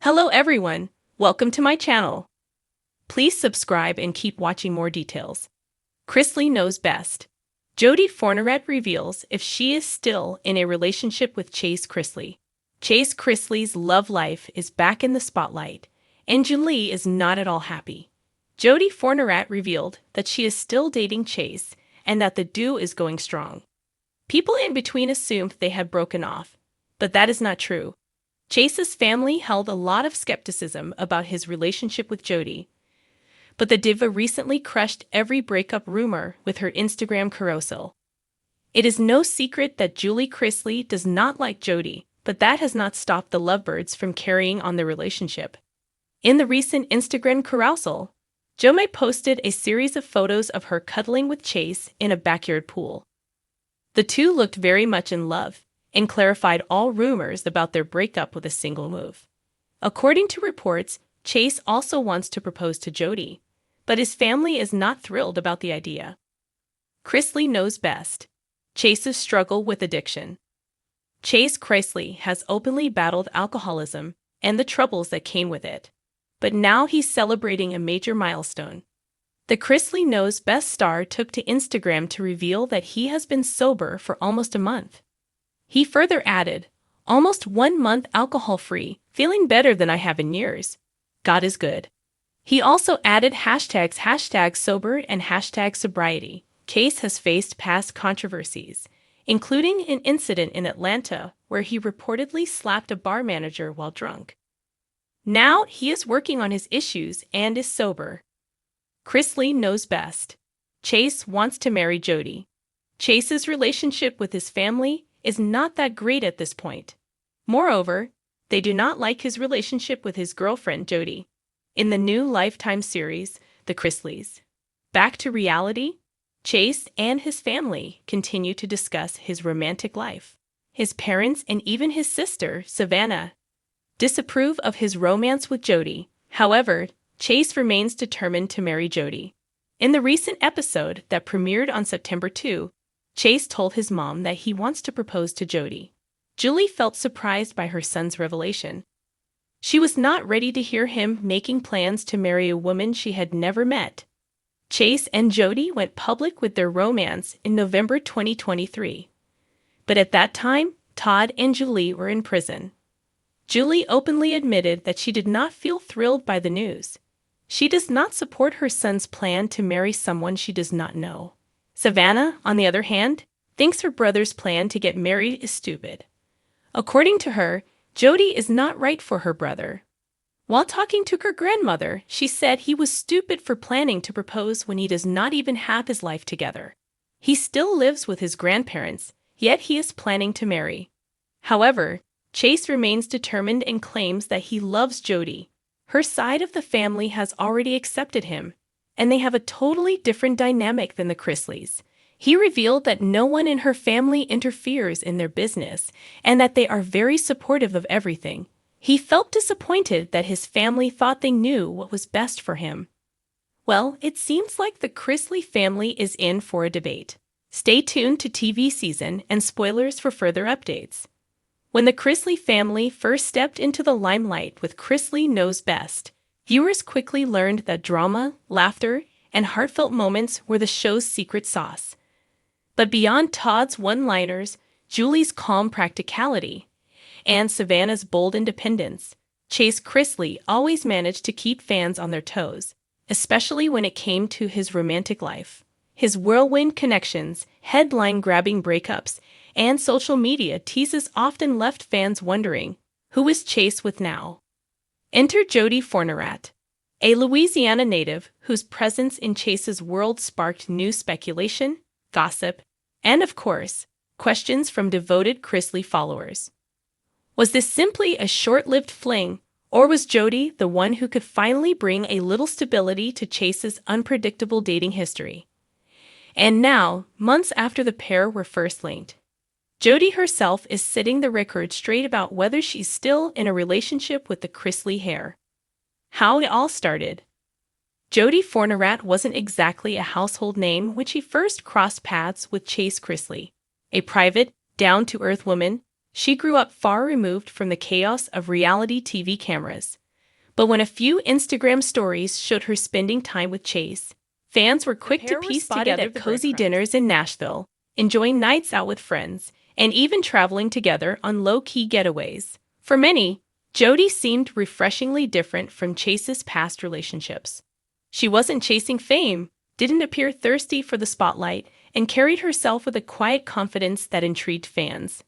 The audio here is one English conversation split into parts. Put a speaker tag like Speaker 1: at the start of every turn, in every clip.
Speaker 1: Hello everyone, welcome to my channel. Please subscribe and keep watching more details. Chrisley knows best. Jodi Fournerat reveals if she is still in a relationship with Chase Chrisley. Chase Chrisley's love life is back in the spotlight, and Jodi is not at all happy. Jodi Fournerat revealed that she is still dating Chase and that the duo is going strong. People in between assumed they had broken off, but that is not true. Chase's family held a lot of skepticism about his relationship with Jodi, but the diva recently crushed every breakup rumor with her Instagram carousel. It is no secret that Jodi Chrisley does not like Jodi, but that has not stopped the lovebirds from carrying on their relationship. In the recent Instagram carousel, Jodi posted a series of photos of her cuddling with Chase in a backyard pool. The two looked very much in love, and clarified all rumors about their breakup with a single move. According to reports, Chase also wants to propose to Jodi, but his family is not thrilled about the idea. Chrisley knows best. Chase's struggle with addiction. Chase Chrisley has openly battled alcoholism and the troubles that came with it, but now he's celebrating a major milestone. The Chrisley Knows Best star took to Instagram to reveal that he has been sober for almost a month. He further added, "Almost 1 month alcohol-free, feeling better than I have in years. God is good." He also added hashtags #sober and #sobriety. Chase has faced past controversies, including an incident in Atlanta where he reportedly slapped a bar manager while drunk. Now he is working on his issues and is sober. Chrisley knows best. Chase wants to marry Jodi. Chase's relationship with his family is not that great at this point. Moreover, they do not like his relationship with his girlfriend Jodi. In the new Lifetime series, The Chrisleys. Back to reality, Chase and his family continue to discuss his romantic life. His parents and even his sister, Savannah, disapprove of his romance with Jodi. However, Chase remains determined to marry Jodi. In the recent episode that premiered on September 2, Chase told his mom that he wants to propose to Jodi. Julie felt surprised by her son's revelation. She was not ready to hear him making plans to marry a woman she had never met. Chase and Jodi went public with their romance in November 2023. But at that time, Todd and Julie were in prison. Julie openly admitted that she did not feel thrilled by the news. She does not support her son's plan to marry someone she does not know. Savannah, on the other hand, thinks her brother's plan to get married is stupid. According to her, Jodi is not right for her brother. While talking to her grandmother, she said he was stupid for planning to propose when he does not even have his life together. He still lives with his grandparents, yet he is planning to marry. However, Chase remains determined and claims that he loves Jodi. Her side of the family has already accepted him, and they have a totally different dynamic than the Chrisleys. He revealed that no one in her family interferes in their business and that they are very supportive of everything. He felt disappointed that his family thought they knew what was best for him. Well, it seems like the Chrisley family is in for a debate. Stay tuned to TV season and spoilers for further updates. When the Chrisley family first stepped into the limelight with Chrisley Knows Best, viewers quickly learned that drama, laughter, and heartfelt moments were the show's secret sauce. But beyond Todd's one-liners, Julie's calm practicality, and Savannah's bold independence, Chase Chrisley always managed to keep fans on their toes, especially when it came to his romantic life. His whirlwind connections, headline-grabbing breakups, and social media teases often left fans wondering, who is Chase with now? Enter Jodi Fournerat, a Louisiana native whose presence in Chase's world sparked new speculation, gossip, and of course, questions from devoted Chrisley followers. Was this simply a short-lived fling, or was Jodi the one who could finally bring a little stability to Chase's unpredictable dating history? And now, months after the pair were first linked, Jodi herself is setting the record straight about whether she's still in a relationship with the Chrisley heir. How it all started. Jodi Fournerat wasn't exactly a household name when she first crossed paths with Chase Chrisley, a private, down-to-earth woman She grew up far removed from the chaos of reality TV cameras. But when a few Instagram stories showed her spending time with Chase, fans were quick to piece together at cozy dinners in Nashville, enjoying nights out with friends, and even traveling together on low-key getaways. For many, Jodi seemed refreshingly different from Chase's past relationships. She wasn't chasing fame, didn't appear thirsty for the spotlight, and carried herself with a quiet confidence that intrigued fans.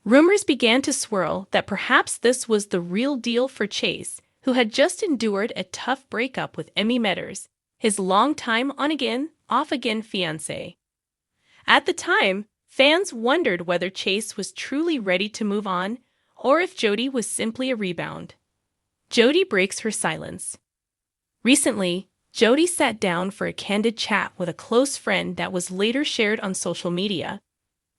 Speaker 1: Rumors began to swirl that perhaps this was the real deal for Chase, who had just endured a tough breakup with Emmy Metters, his longtime on-again, off-again fiancée. At the time, fans wondered whether Chase was truly ready to move on, or if Jodi was simply a rebound. Jodi breaks her silence. Recently, Jodi sat down for a candid chat with a close friend that was later shared on social media,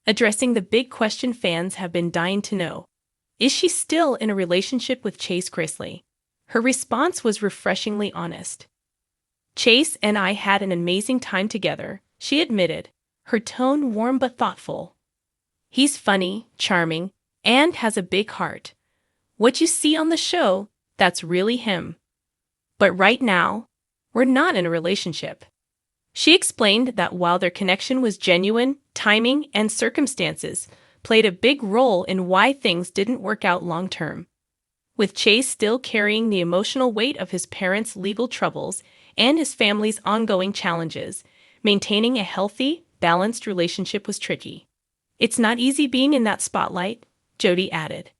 Speaker 1: addressing the big question fans have been dying to know. Is she still in a relationship with Chase Chrisley? Her response was refreshingly honest. Chase and I had an amazing time together, she admitted, her tone warm but thoughtful. He's funny, charming, and has a big heart. What you see on the show, that's really him. But right now, we're not in a relationship. She explained that while their connection was genuine, timing and circumstances played a big role in why things didn't work out long-term. With Chase still carrying the emotional weight of his parents' legal troubles and his family's ongoing challenges, maintaining a healthy, balanced relationship was tricky. It's not easy being in that spotlight, Jodi added.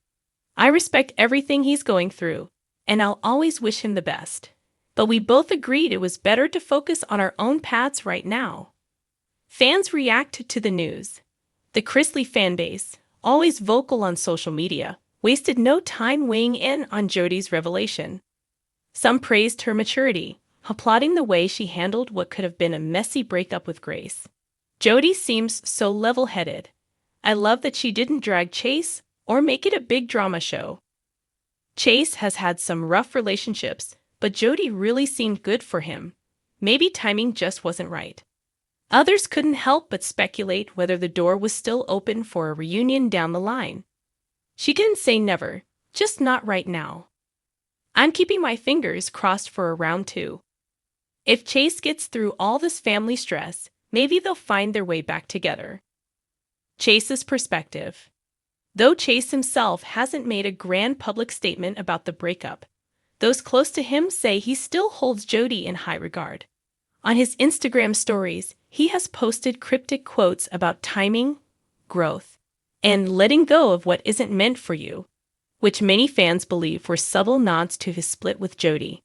Speaker 1: I respect everything he's going through, and I'll always wish him the best. But we both agreed it was better to focus on our own paths right now. Fans reacted to the news. The Chrisley fanbase, always vocal on social media, wasted no time weighing in on Jodi's revelation. Some praised her maturity, applauding the way she handled what could have been a messy breakup with grace. Jodi seems so level-headed. I love that she didn't drag Chase or make it a big drama show. Chase has had some rough relationships, but Jodi really seemed good for him. Maybe timing just wasn't right. Others couldn't help but speculate whether the door was still open for a reunion down the line. She didn't say never, just not right now. I'm keeping my fingers crossed for a round 2. If Chase gets through all this family stress, maybe they'll find their way back together. Chase's perspective. Though Chase himself hasn't made a grand public statement about the breakup, those close to him say he still holds Jodi in high regard. On his Instagram stories, he has posted cryptic quotes about timing, growth, and letting go of what isn't meant for you, which many fans believe were subtle nods to his split with Jodi.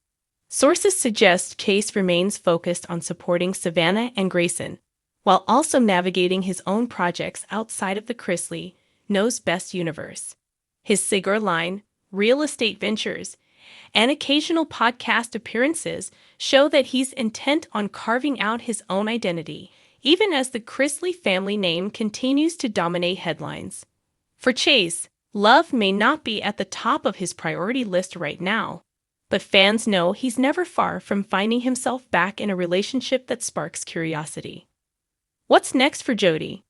Speaker 1: Sources suggest Chase remains focused on supporting Savannah and Grayson, while also navigating his own projects outside of the Chrisley Knows Best universe. His cigar line, real estate ventures, and occasional podcast appearances show that he's intent on carving out his own identity, even as the Chrisley family name continues to dominate headlines. For Chase, love may not be at the top of his priority list right now, but fans know he's never far from finding himself back in a relationship that sparks curiosity. What's next for Jodi?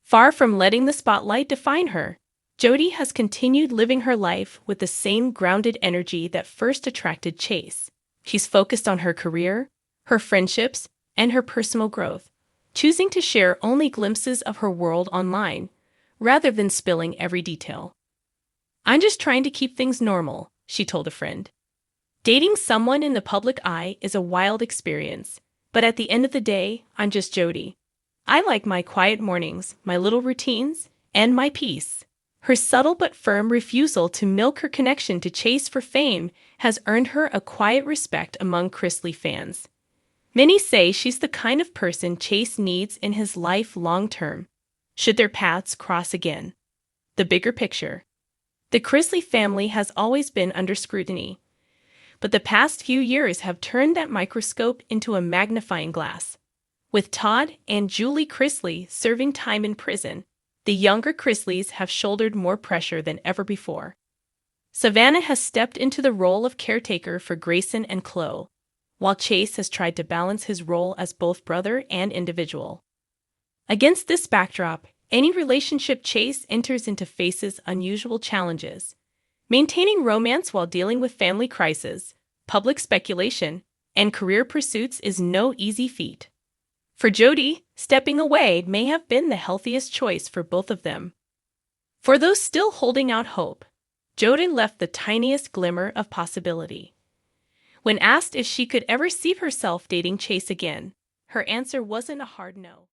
Speaker 1: Far from letting the spotlight define her, Jodi has continued living her life with the same grounded energy that first attracted Chase. She's focused on her career, her friendships, and her personal growth, choosing to share only glimpses of her world online, rather than spilling every detail. I'm just trying to keep things normal, she told a friend. Dating someone in the public eye is a wild experience, but at the end of the day, I'm just Jodi. I like my quiet mornings, my little routines, and my peace. Her subtle but firm refusal to milk her connection to Chase for fame has earned her a quiet respect among Chrisley fans. Many say she's the kind of person Chase needs in his life long-term, should their paths cross again. The bigger picture. The Chrisley family has always been under scrutiny, but the past few years have turned that microscope into a magnifying glass. With Todd and Julie Chrisley serving time in prison, the younger Chrisleys have shouldered more pressure than ever before. Savannah has stepped into the role of caretaker for Grayson and Chloe, while Chase has tried to balance his role as both brother and individual. Against this backdrop, Any relationship Chase enters into faces unusual challenges. Maintaining romance while dealing with family crises, public speculation, and career pursuits is no easy feat. For Jodi, stepping away may have been the healthiest choice for both of them. For those still holding out hope, Jodi left the tiniest glimmer of possibility. When asked if she could ever see herself dating Chase again, her answer wasn't a hard no.